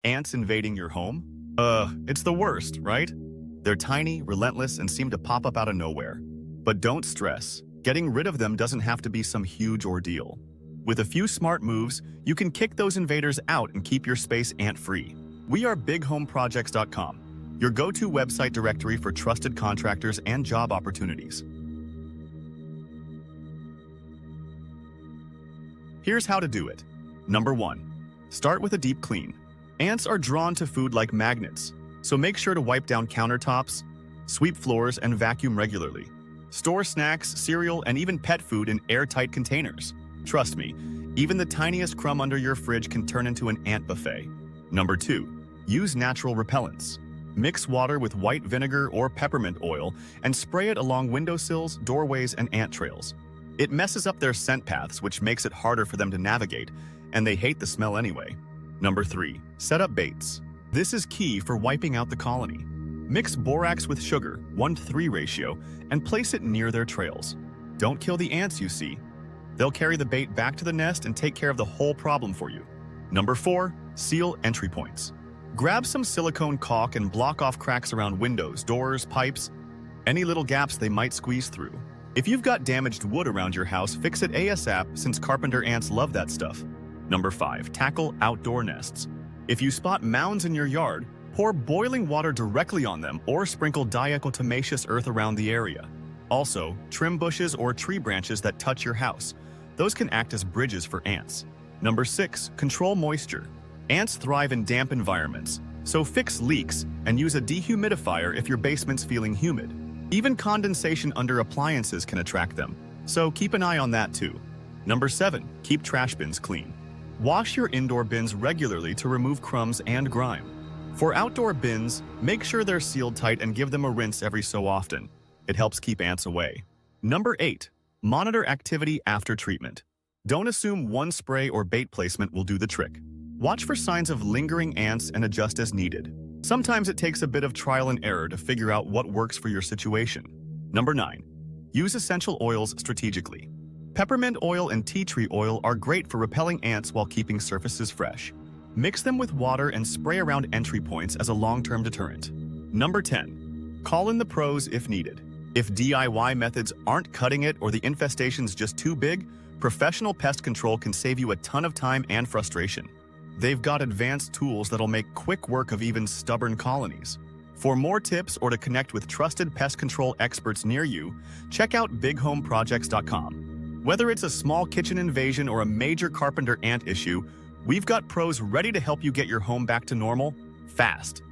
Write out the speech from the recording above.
Ants invading your home? It's the worst, right? They're tiny, relentless, and seem to pop up out of nowhere. But don't stress. Getting rid of them doesn't have to be some huge ordeal. With a few smart moves, you can kick those invaders out and keep your space ant-free. We are bighomeprojects.com, your go-to website directory for trusted contractors and job opportunities. Here's how to do it. Number 1. Start with a deep clean. Ants are drawn to food like magnets, so make sure to wipe down countertops, sweep floors, and vacuum regularly. Store snacks, cereal, and even pet food in airtight containers. Trust me, even the tiniest crumb under your fridge can turn into an ant buffet. Number 2. Use natural repellents. Mix water with white vinegar or peppermint oil and spray it along windowsills, doorways, and ant trails. It messes up their scent paths, which makes it harder for them to navigate, and they hate the smell anyway. Number 3. Set up baits. This is key for wiping out the colony. Mix borax with sugar, 1:3 ratio, and place it near their trails. Don't kill the ants, you see. They'll carry the bait back to the nest and take care of the whole problem for you. Number 4. Seal entry points. Grab some silicone caulk and block off cracks around windows, doors, pipes, any little gaps they might squeeze through. If you've got damaged wood around your house, fix it ASAP since carpenter ants love that stuff. Number 5. Tackle outdoor nests. If you spot mounds in your yard, pour boiling water directly on them or sprinkle diatomaceous earth around the area. Also, trim bushes or tree branches that touch your house. Those can act as bridges for ants. Number 6. Control moisture. Ants thrive in damp environments, so fix leaks and use a dehumidifier if your basement's feeling humid. Even condensation under appliances can attract them, so keep an eye on that too. Number 7. Keep trash bins clean. Wash your indoor bins regularly to remove crumbs and grime. For outdoor bins, make sure they're sealed tight and give them a rinse every so often. It helps keep ants away. Number 8. Monitor activity after treatment. Don't assume one spray or bait placement will do the trick. Watch for signs of lingering ants and adjust as needed. Sometimes it takes a bit of trial and error to figure out what works for your situation. Number 9. Use essential oils strategically. Peppermint oil and tea tree oil are great for repelling ants while keeping surfaces fresh. Mix them with water and spray around entry points as a long-term deterrent. Number 10. Call in the pros if needed. If DIY methods aren't cutting it or the infestation's just too big, professional pest control can save you a ton of time and frustration. They've got advanced tools that'll make quick work of even stubborn colonies. For more tips or to connect with trusted pest control experts near you, check out bighomeprojects.com. Whether it's a small kitchen invasion or a major carpenter ant issue, we've got pros ready to help you get your home back to normal, fast.